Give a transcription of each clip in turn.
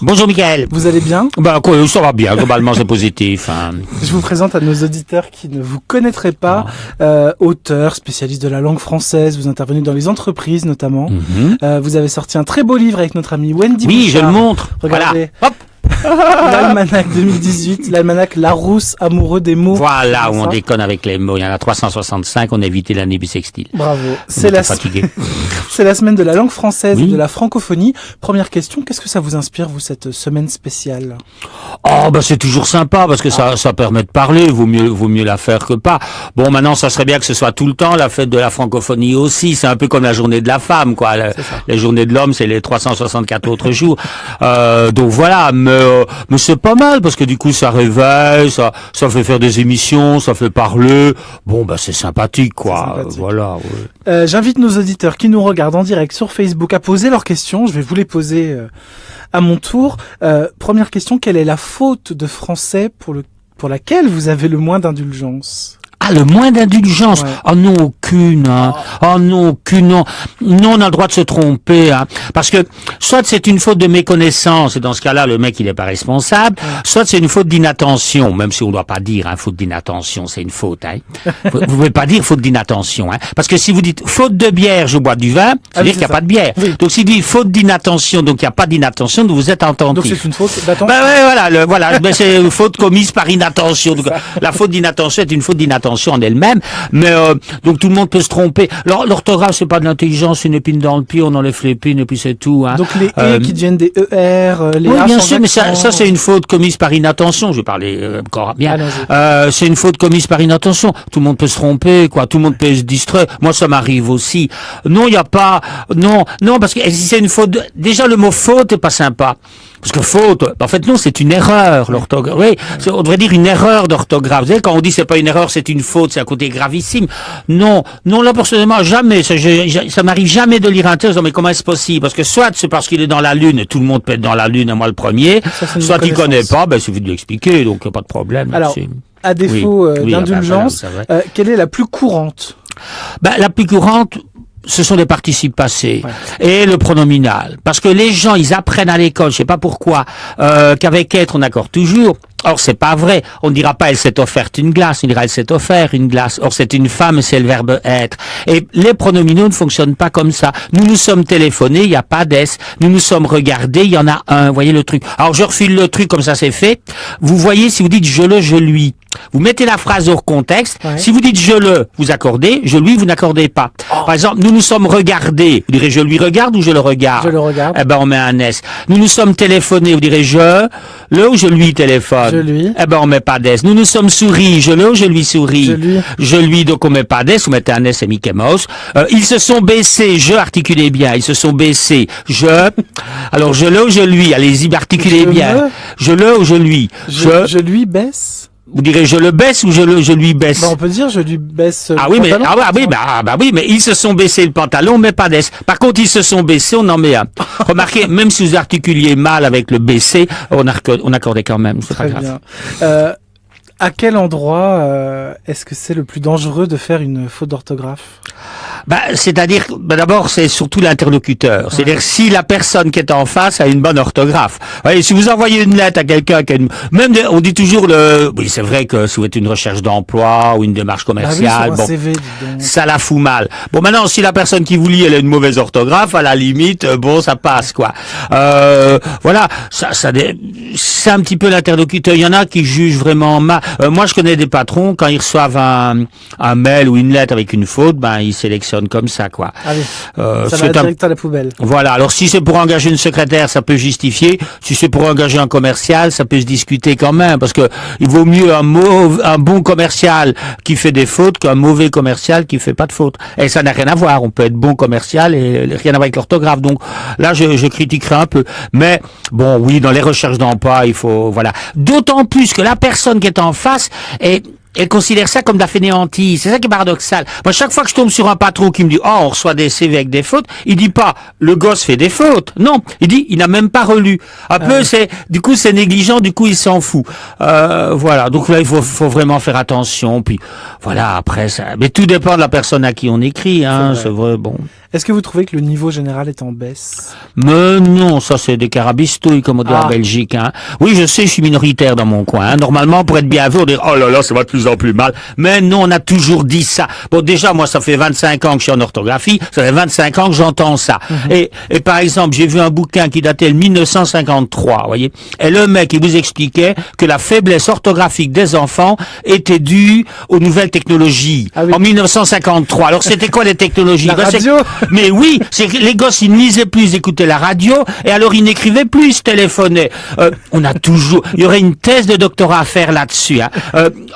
Bonjour Mickaël. Vous allez bien? Ça va bien, globalement c'est positif. Hein. Je vous présente à nos auditeurs qui ne vous connaîtraient pas, auteur, spécialiste de la langue française, vous intervenez dans les entreprises notamment. Vous avez sorti un très beau livre avec notre ami Wendy Bouchard. Oui, je le montre. Regardez. Voilà. Hop. L'almanach 2018, l'almanach Larousse, amoureux des mots. Voilà, où on déconne avec les mots. Il y en a 365, on a évité l'année bissextile. Bravo. C'est fatigué. C'est la semaine de la langue française et de la francophonie. Première question, qu'est-ce que ça vous inspire, vous, cette semaine spéciale? C'est toujours sympa parce que ça permet de parler. Vaut mieux la faire que pas. Bon, maintenant, ça serait bien que ce soit tout le temps la fête de la francophonie aussi. C'est un peu comme la journée de la femme, quoi. La journée de l'homme, c'est les 364 autres jours. Donc voilà, mais c'est pas mal parce que du coup, ça réveille, ça fait faire des émissions, ça fait parler. Bon, c'est sympathique, quoi. Voilà. Ouais. J'invite nos auditeurs qui nous regardent en direct sur Facebook à poser leurs questions. Je vais vous les poser à mon tour. Première question, quelle est la faute de français pour laquelle vous avez le moins d'indulgence? Le moins d'indulgence. Ouais. Oh non, aucune. Hein. Oh non, aucune. Non, on a le droit de se tromper. Hein. Parce que soit c'est une faute de méconnaissance, et dans ce cas-là, le mec, il n'est pas responsable. Soit c'est une faute d'inattention, même si on ne doit pas dire faute d'inattention, c'est une faute. Hein. Vous ne pouvez pas dire faute d'inattention. Hein. Parce que si vous dites faute de bière, je bois du vin, ça veut dire qu'il n'y a pas de bière. Oui. Donc si vous dites faute d'inattention, donc il n'y a pas d'inattention, donc vous êtes attentif. Donc c'est une faute d'attention. Voilà. C'est une faute commise par inattention. Donc, la faute d'inattention est une faute d'inattention en elle-même, mais donc tout le monde peut se tromper. L'orthographe, c'est pas de l'intelligence, c'est une épine dans le pied, on enlève l'épine et puis c'est tout. Hein. Donc les E qui deviennent des ER, les A bien sans sûr, mais accent. ça c'est une faute commise par inattention. Je vais parler encore bien. C'est une faute commise par inattention. Tout le monde peut se tromper, quoi. Tout le monde peut se distraire. Moi, ça m'arrive aussi. Non, il y a pas. Non, parce que si c'est une faute. Déjà, le mot faute est pas sympa. Parce que faute, en fait non, c'est une erreur, l'orthographe. Oui, on devrait dire une erreur d'orthographe. Vous savez, quand on dit c'est pas une erreur, c'est une faute, c'est un côté gravissime. Non, là personnellement, jamais, ça m'arrive jamais de lire un texte, mais comment est-ce possible? Parce que soit c'est parce qu'il est dans la lune, tout le monde peut être dans la lune, et moi le premier, soit il connaît pas, il suffit de l'expliquer, donc pas de problème. Alors, à défaut d'indulgence, quelle est la plus courante? La plus courante, ce sont les participes passés et le pronominal. Parce que les gens, ils apprennent à l'école, je sais pas pourquoi, qu'avec être, on accorde toujours. Or, c'est pas vrai. On ne dira pas, elle s'est offerte une glace. On dira, elle s'est offert une glace. Or, c'est une femme, c'est le verbe être. Et les pronominaux ne fonctionnent pas comme ça. Nous nous sommes téléphonés, il n'y a pas d'ess. Nous nous sommes regardés, il y en a un. Vous voyez le truc. Alors, je refile le truc comme ça, c'est fait. Vous voyez, si vous dites je le, je lui. Vous mettez la phrase hors contexte. Ouais. Si vous dites je le, vous accordez. Je lui, vous n'accordez pas. Par exemple, nous nous sommes regardés. Vous direz je lui regarde ou je le regarde? Je le regarde. On met un s. Nous nous sommes téléphonés. Vous direz le ou je lui téléphone? Je lui. On met pas d'ess. Nous nous sommes souris. Je le ou je lui souris? Je lui, donc on met pas d'ess. Vous mettez un s et Mickey Mouse. Ils se sont baissés. Je, articulez bien. Ils se sont baissés. Alors je le ou je lui? Allez-y, articulez bien. Je le ou je lui? Je lui baisse. Vous direz je le baisse ou je lui baisse? On peut dire je lui baisse. Oui, mais ils se sont baissés le pantalon, on met pas d'ess. Par contre, ils se sont baissés, on en met un. Remarquez, même si vous articuliez mal avec le baisser, on accordait quand même. C'est pas grave. Bien. À quel endroit est-ce que c'est le plus dangereux de faire une faute d'orthographe? C'est-à-dire, d'abord, c'est surtout l'interlocuteur. Ouais. C'est-à-dire, si la personne qui est en face a une bonne orthographe. Voyez, si vous envoyez une lettre à quelqu'un on dit toujours oui, c'est vrai que si vous êtes une recherche d'emploi ou une démarche commerciale, CV, ça la fout mal. Bon, maintenant, si la personne qui vous lit, elle a une mauvaise orthographe, à la limite, ça passe, quoi. Voilà. C'est un petit peu l'interlocuteur. Il y en a qui jugent vraiment mal. Moi, je connais des patrons, quand ils reçoivent un mail ou une lettre avec une faute, ils sélectionnent comme ça, quoi. Ah oui. Ça va direct à la poubelle. Voilà. Alors, si c'est pour engager une secrétaire, ça peut justifier. Si c'est pour engager un commercial, ça peut se discuter quand même, parce que il vaut mieux un bon commercial qui fait des fautes qu'un mauvais commercial qui fait pas de fautes. Et ça n'a rien à voir. On peut être bon commercial et rien à voir avec l'orthographe. Donc, là, je critiquerai un peu. Mais, bon, oui, dans les recherches d'emploi, il faut, voilà. D'autant plus que la personne qui est en face elle considère ça comme de la fainéantise. C'est ça qui est paradoxal. Moi, chaque fois que je tombe sur un patron qui me dit, on reçoit des CV avec des fautes, il dit pas, le gosse fait des fautes. Non. Il dit, il n'a même pas relu. Du coup, c'est négligent, du coup, il s'en fout. Voilà. Donc là, il faut vraiment faire attention. Puis, voilà, après, mais tout dépend de la personne à qui on écrit, hein. C'est vrai, bon. Est-ce que vous trouvez que le niveau général est en baisse? Mais non, ça c'est des carabistouilles, comme on dit en Belgique. Hein. Oui, je sais, je suis minoritaire dans mon coin. Hein. Normalement, pour être bien vu, on dirait « Oh là là, ça va de plus en plus mal ». Mais non, on a toujours dit ça. Bon, déjà, moi, ça fait 25 ans que je suis en orthographie. Ça fait 25 ans que j'entends ça. Et par exemple, j'ai vu un bouquin qui datait de 1953, voyez. Et le mec, il vous expliquait que la faiblesse orthographique des enfants était due aux nouvelles technologies. Ah oui. En 1953. Alors, c'était quoi les technologies? La radio. Mais oui, c'est que les gosses, ils ne lisaient plus, ils écoutaient la radio, et alors ils n'écrivaient plus, ils se téléphonaient. On a toujours, il y aurait une thèse de doctorat à faire là-dessus. Hein.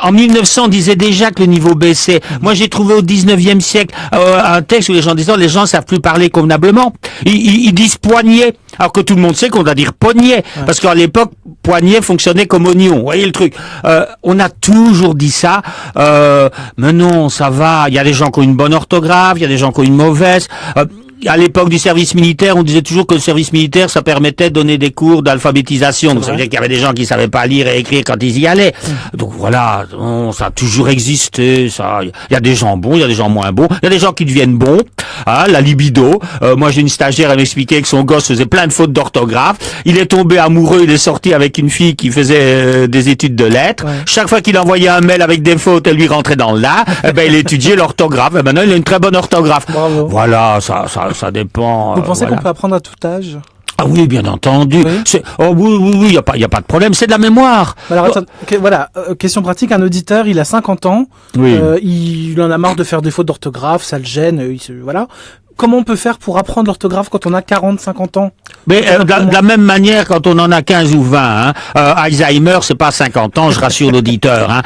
En 1900, on disait déjà que le niveau baissait. Moi, j'ai trouvé au 19e siècle un texte où les gens disaient, les gens savent plus parler convenablement. Ils disent poignet, alors que tout le monde sait qu'on doit dire poignet, parce qu'à l'époque, poignet fonctionnait comme oignon. Vous voyez le truc. On a toujours dit ça, mais non, ça va. Il y a des gens qui ont une bonne orthographe, il y a des gens qui ont une mauvaise. À l'époque du service militaire, on disait toujours que le service militaire, ça permettait de donner des cours d'alphabétisation. Donc ça veut dire qu'il y avait des gens qui savaient pas lire et écrire quand ils y allaient. Donc voilà, ça a toujours existé. Ça, il y a des gens bons, il y a des gens moins bons, il y a des gens qui deviennent bons. Hein, la libido. Moi, j'ai une stagiaire, elle m'expliquait que son gosse faisait plein de fautes d'orthographe. Il est tombé amoureux, il est sorti avec une fille qui faisait des études de lettres. Ouais. Chaque fois qu'il envoyait un mail avec des fautes, elle lui rentrait dans le là. Il étudiait l'orthographe. Et maintenant, il a une très bonne orthographe. Bravo. Voilà, ça dépend. Vous pensez qu'on peut apprendre à tout âge? Ah oui, bien entendu. Oui. Oui, il y a pas de problème, c'est de la mémoire. Alors, attends, voilà, question pratique, un auditeur, il a 50 ans, oui. Il en a marre de faire des fautes d'orthographe, ça le gêne, voilà. Comment on peut faire pour apprendre l'orthographe quand on a 40, 50 ans? Mais de la même manière, quand on en a 15 ou 20, hein, Alzheimer, c'est pas 50 ans, je rassure l'auditeur. Hein.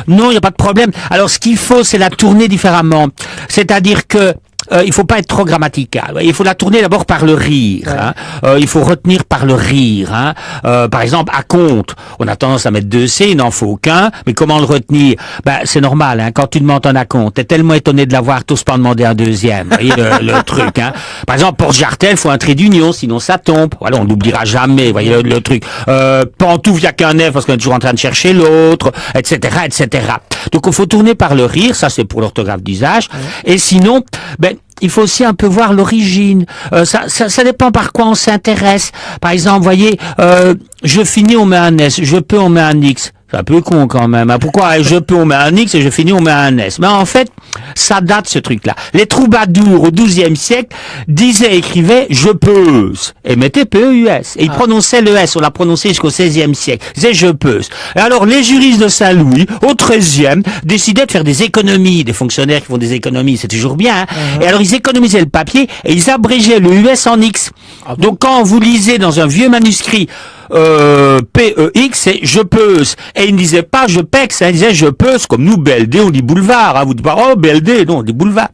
Non, il n'y a pas de problème. Alors, ce qu'il faut, c'est la tourner différemment. C'est-à-dire que il faut pas être trop grammatical. Il faut la tourner d'abord par le rire. Ouais. Hein. Il faut retenir par le rire. Hein. Par exemple, à compte, on a tendance à mettre 2 C, il n'en faut qu'un. Mais comment le retenir? C'est normal. Hein. Quand tu demandes un à compte, t'es tellement étonné de l'avoir, t'oses pas en demander un deuxième. Vous voyez le truc. Hein. Par exemple, pour Jartel, il faut un trait d'union, sinon ça tombe. Voilà, on l'oubliera jamais. Vous voyez le truc. Pantoufle, il y a qu'un F parce qu'on est toujours en train de chercher l'autre, etc., etc. Donc, il faut tourner par le rire. Ça, c'est pour l'orthographe d'usage. Ouais. Et sinon, il faut aussi un peu voir l'origine. Ça dépend par quoi on s'intéresse. Par exemple, voyez, je finis, on met un S. Je peux, on met un X. C'est un peu con quand même. Pourquoi je peux, on met un X et je finis, on met un S. Mais en fait, ça date ce truc-là. Les troubadours au XIIe siècle disaient, écrivaient je peux et mettaient P-E-U-S. Et ils prononçaient le S. On l'a prononcé jusqu'au XVIe siècle. Ils disaient je peux. Et alors les juristes de Saint-Louis au XIIIe décidaient de faire des économies. Des fonctionnaires qui font des économies, c'est toujours bien. Hein. Et alors ils économisaient le papier et ils abrégeaient le US en X. Donc quand vous lisez dans un vieux manuscrit P-E-X, c'est je peux. Et il ne disait pas je pex, il disait je peux, comme nous, BLD, on dit boulevard. Hein. Vous dites pas, oh, BLD, non, on dit boulevard.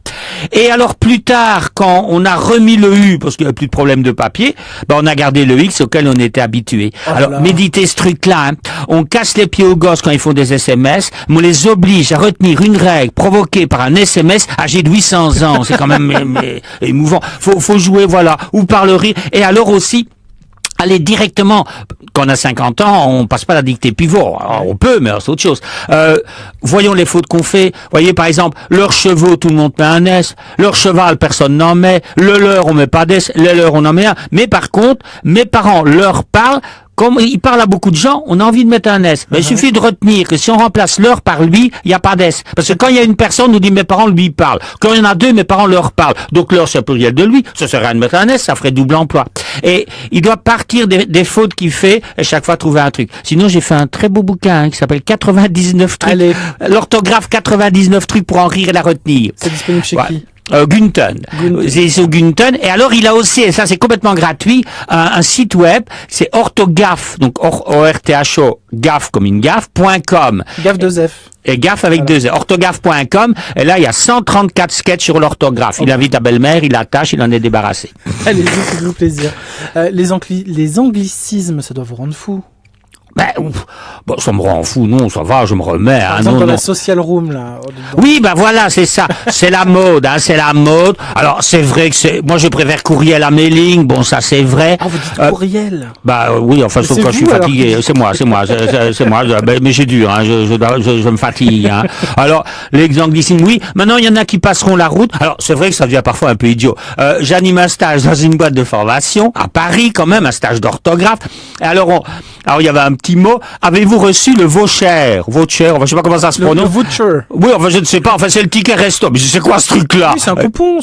Et alors, plus tard, quand on a remis le U, parce qu'il n'y a plus de problème de papier, on a gardé le X auquel on était habitué. Alors, méditez ce truc-là. Hein. On casse les pieds aux gosses quand ils font des SMS, mais on les oblige à retenir une règle provoquée par un SMS âgé de 800 ans. C'est quand même émouvant. Faut jouer, voilà, ou par le rire. Et alors aussi, aller directement, quand on a 50 ans, on passe pas la dictée pivot. Alors, on peut, mais c'est autre chose. Voyons les fautes qu'on fait. Voyez, par exemple, leurs chevaux, tout le monde met un S. Leur cheval, personne n'en met. Le leur, on met pas d'S. Le leur, on en met un. Mais par contre, mes parents leur parlent. Comme il parle à beaucoup de gens, on a envie de mettre un S. Mais il suffit de retenir que si on remplace leur par lui, il n'y a pas d'S. Parce que quand il y a une personne, on nous dit mes parents lui parlent. Quand il y en a 2, mes parents leur parlent. Donc leur, c'est pluriel de lui. Ça serait rien de mettre un S, ça ferait double emploi. Et il doit partir des fautes qu'il fait et chaque fois trouver un truc. Sinon, j'ai fait un très beau bouquin qui s'appelle 99 trucs. Allez. L'orthographe 99 trucs pour en rire et la retenir. C'est disponible chez qui? Gunten. C'est sur Gunten. Et alors, il a aussi, et ça c'est complètement gratuit, un site web, c'est orthogaffe, donc O-R-T-H-O, gaffe comme une gaffe.com. Gaffe 2 F. Et gaffe avec 2 F. Orthogaffe.com. Et là, il y a 134 sketchs sur l'orthographe. Il invite ta belle-mère, il l'attache, il en est débarrassé. Allez-y, faites-vous plaisir. Les anglicismes, ça doit vous rendre fou. Ben, bon, ça me rend fou, non, ça va, je me remets. Par Hein, exemple, non, dans non. la social room, là. Oui, ben voilà, c'est ça. C'est la mode, hein, c'est la mode. Alors, c'est vrai que moi, je préfère courriel à mailing. Bon, ça, c'est vrai. Ah, vous dites courriel. Bah oui, enfin, sauf c'est quand je suis vous, alors, fatigué. C'est moi. C'est moi. Mais j'ai dur, hein. Je me fatigue, hein. Alors, les anglicismes, oui. Maintenant, il y en a qui passeront la route. Alors, c'est vrai que ça devient parfois un peu idiot. J'anime un stage dans une boîte de formation, à Paris, quand même, un stage d'orthographe. Et alors, il y avait un petit mot. Avez-vous reçu le voucher? Voucher, enfin, je sais pas comment ça se Le prononce. voucher. Oui, enfin, je ne sais pas. Enfin, c'est le ticket resto. Mais c'est quoi ce truc-là? Oui, c'est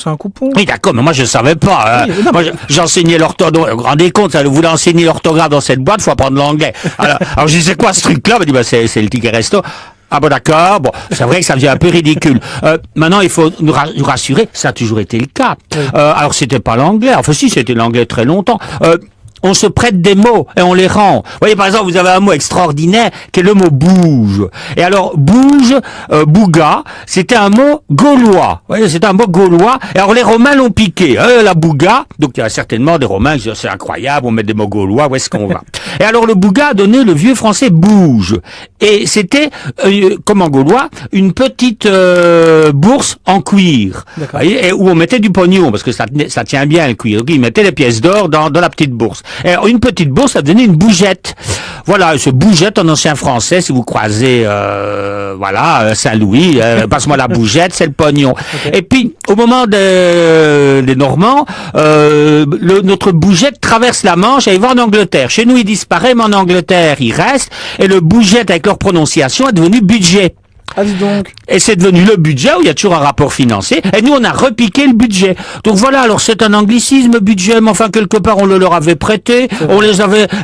un coupon. Oui, d'accord, mais moi, je savais pas. Oui, non, moi, j'enseignais l'orthographe. Vous vous rendez compte, ça, vous voulez enseigner l'orthographe dans cette boîte, faut apprendre l'anglais. Alors, je dis, c'est quoi ce truc-là? Il m'a dit, c'est le ticket resto. Ah bon, d'accord. Bon, c'est vrai que ça devient un peu ridicule. Maintenant, il faut nous rassurer. Ça a toujours été le cas. Oui. Alors, c'était pas l'anglais. Enfin, si, c'était l'anglais très longtemps. On se prête des mots et on les rend. Vous voyez, par exemple, vous avez un mot extraordinaire qui est le mot bouge. Et alors, bouge, bouga, c'était un mot gaulois. Vous voyez, c'était un mot gaulois. Et alors, les Romains l'ont piqué. La bouga, donc il y a certainement des Romains qui disent, c'est incroyable, on met des mots gaulois, où est-ce qu'on va? Et alors, le bouga a donné le vieux français bouge. Et c'était, comme en gaulois, une petite bourse en cuir. Vous voyez, et où on mettait du pognon, parce que ça tient bien le cuir. Donc, ils mettaient les pièces d'or dans la petite bourse. Et une petite bourse, ça devenait une bougette. Voilà, ce bougette en ancien français, si vous croisez, Saint-Louis, passe-moi la bougette, c'est le pognon. Okay. Et puis, au moment des Normands, notre bougette traverse la Manche et il va en Angleterre. Chez nous, il disparaît, mais en Angleterre, il reste. Et le bougette, avec leur prononciation, est devenu budget. Ah, dis donc. Et c'est devenu le budget où il y a toujours un rapport financier. Et nous, on a repiqué le budget. Donc voilà, alors c'est un anglicisme, budget, mais enfin, quelque part, on le leur avait prêté.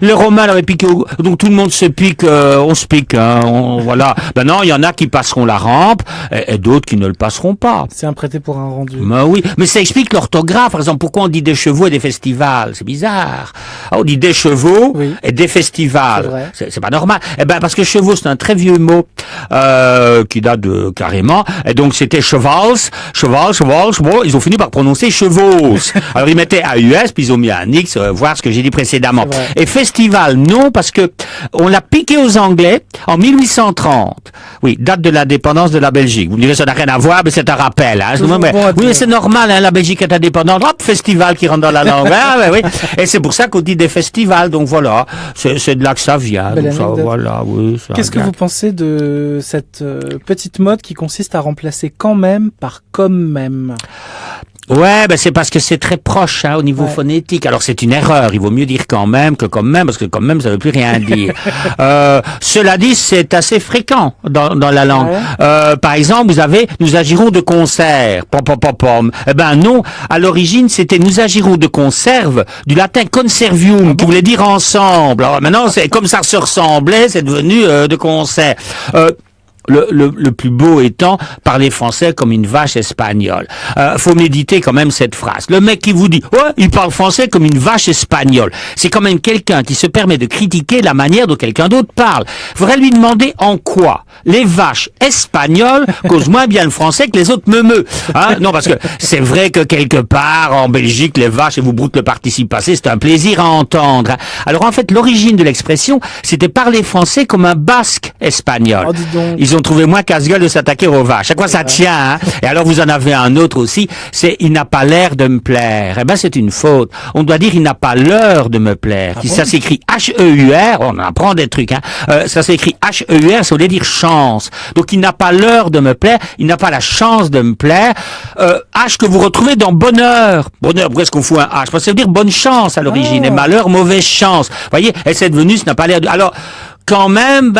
Les Romains l'avaient piqué. Donc tout le monde se pique, on se pique, hein, voilà. Maintenant, il y en a qui passeront la rampe et d'autres qui ne le passeront pas. C'est un prêté pour un rendu. Ben oui, mais ça explique l'orthographe. Par exemple, pourquoi on dit des chevaux et des festivals? C'est bizarre. On dit des chevaux et des festivals. C'est pas normal. Eh ben, parce que chevaux, c'est un très vieux mot, qui date de carrément, et donc c'était cheval, bon, ils ont fini par prononcer chevaux. Alors ils mettaient AUS, puis ils ont mis un X, voir ce que j'ai dit précédemment. Et festival, non, parce que on l'a piqué aux Anglais en 1830. Oui, date de l'indépendance de la Belgique. Vous me direz, ça n'a rien à voir, mais c'est un rappel. Hein. Oui, mais c'est normal, hein, la Belgique est indépendante. Hop, festival qui rentre dans la langue. Oui. Et c'est pour ça qu'on dit des festivals. Donc voilà, c'est de là que ça vient. Donc ça, voilà, oui. Qu'est-ce que vous pensez de cette petite mode qui consiste à remplacer quand même par comme même? Ouais, ben c'est parce que c'est très proche, hein, au niveau phonétique. Alors c'est une erreur. Il vaut mieux dire quand même que comme même, parce que comme même ça veut plus rien dire. Cela dit, c'est assez fréquent dans la langue. Par exemple, vous avez nous agirons de concert. Pom. Eh ben non. À l'origine, c'était nous agirons de conserve, du latin conservium, qui voulait dire ensemble. Alors maintenant, c'est comme ça se ressemblait, c'est devenu de concert. Le plus beau étant parler français comme une vache espagnole. Faut méditer quand même cette phrase. Le mec qui vous dit « Ouais, il parle français comme une vache espagnole », c'est quand même quelqu'un qui se permet de critiquer la manière dont quelqu'un d'autre parle. Faudrait lui demander en quoi les vaches espagnoles causent moins bien le français que les autres meumeux. Hein? Non, parce que c'est vrai que quelque part, en Belgique, les vaches, et vous broutez le participe passé, c'est un plaisir à entendre. Hein? Alors en fait, l'origine de l'expression, c'était parler français comme un basque espagnol. Oh, dis donc. Ils ont trouvé moins casse-gueule de s'attaquer aux vaches. À quoi ça tient, hein? Et alors vous en avez un autre aussi, c'est « il n'a pas l'air de me plaire ». Eh ben c'est une faute. On doit dire « il n'a pas l'heure de me plaire ». Ça s'écrit H-E-U-R, on apprend des trucs, hein. Ça s'écrit H-E-U-R, ça voulait dire chance. Donc il n'a pas l'heure de me plaire, il n'a pas la chance de me plaire. H que vous retrouvez dans bonheur. Bonheur, pourquoi est-ce qu'on fout un H? Parce que ça veut dire bonne chance à l'origine. Et malheur, mauvaise chance. Vous voyez? Et c'est devenu, ça n'a pas l'air de... Alors, quand même,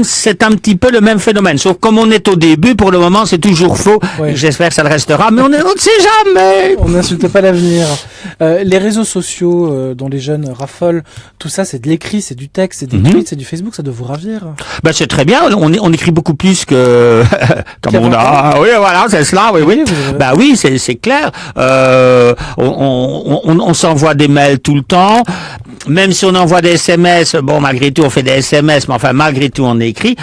c'est un petit peu le même phénomène. Sauf comme on est au début, pour le moment, c'est toujours faux. Oui. J'espère que ça le restera, mais on ne sait jamais. On n'insulte pas l'avenir. Les réseaux sociaux dont les jeunes raffolent, tout ça, c'est de l'écrit, c'est du texte, c'est des tweets, c'est du Facebook, ça doit vous ravir. Ben, c'est très bien. On écrit beaucoup plus que comme on a. Oui, voilà, c'est cela. Oui. Ben oui, c'est clair. On s'envoie des mails tout le temps. Même si on envoie des SMS, bon, malgré tout, on fait des SMS, mais enfin, malgré tout, on écrit.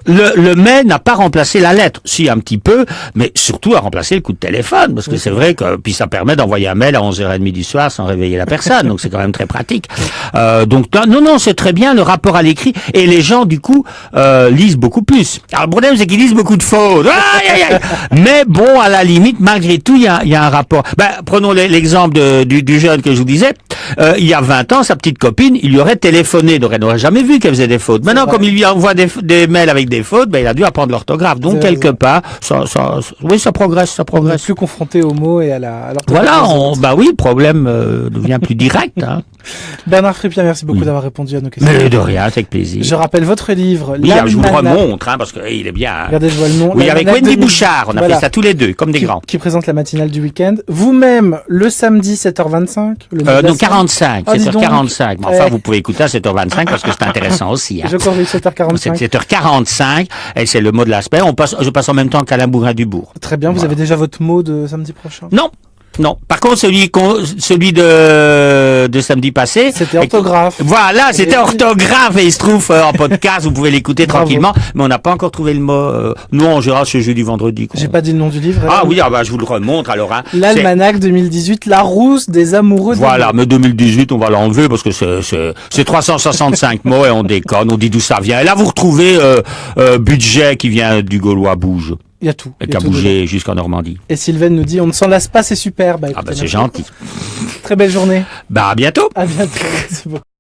Le mais n'a pas remplacé la lettre. Si, un petit peu, mais surtout a remplacé le coup de téléphone. Parce que c'est vrai que, puis ça permet d'envoyer un mail à 11h30 du soir sans réveiller la personne. Donc c'est quand même très pratique. Donc, non, c'est très bien le rapport à l'écrit. Et les gens, du coup, lisent beaucoup plus. Alors le problème, c'est qu'ils lisent beaucoup de fautes. Aïe, aïe, aïe. Mais bon, à la limite, malgré tout, il y a un rapport. Prenons l'exemple du jeune que je vous disais. Il y a 20 ans, sa petite copine, il lui aurait téléphoné. Donc elle n'aurait jamais vu qu'elle faisait des fautes. Maintenant, comme il lui envoie des mails avec des fautes, il a dû apprendre l'orthographe. Donc quelque part, oui, ça progresse. On n'est plus confronté aux mots et à l'orthographe. Voilà, oui, le problème devient plus direct. Hein. Bernard Frippier, merci beaucoup d'avoir répondu à nos questions. Mais de rien, avec plaisir. Je rappelle votre livre. Oui, je vous le remontre, parce qu'il est bien. Hein. Regardez, je vois le nom. Oui, avec Wendy Bouchard, on a fait ça tous les deux, comme des grands. Qui présente la matinale du week-end. Vous-même, le samedi, 7h25. Non, 45, 7h45. Mais enfin, vous pouvez écouter à 7h25 parce que c'est intéressant aussi. Hein. Je corrige 7h45. C'est 7h45, et c'est le mot de la semaine. Je passe en même temps qu'Alain Bougrain-Dubourg. Très bien, vous avez déjà votre mot de samedi prochain? Non. Par contre, celui de samedi passé. C'était orthographe. Voilà, c'était orthographe et il se trouve en podcast. Vous pouvez l'écouter tranquillement. Mais on n'a pas encore trouvé le mot. Nous, en général, c'est jeudi, vendredi. J'ai pas dit le nom du livre. Ah oui, je vous le remontre alors. Hein. L'Almanach 2018, La Rousse des amoureux. Voilà, mais 2018, on va l'enlever parce que c'est 365 mots et on déconne. On dit d'où ça vient. Et là, vous retrouvez budget qui vient du Gaulois Bouge. Il y a tout. Et qui a bougé jusqu'en Normandie. Et Sylvain nous dit, on ne s'en lasse pas, c'est super. C'est gentil. Très belle journée. À bientôt. À bientôt. Merci beaucoup.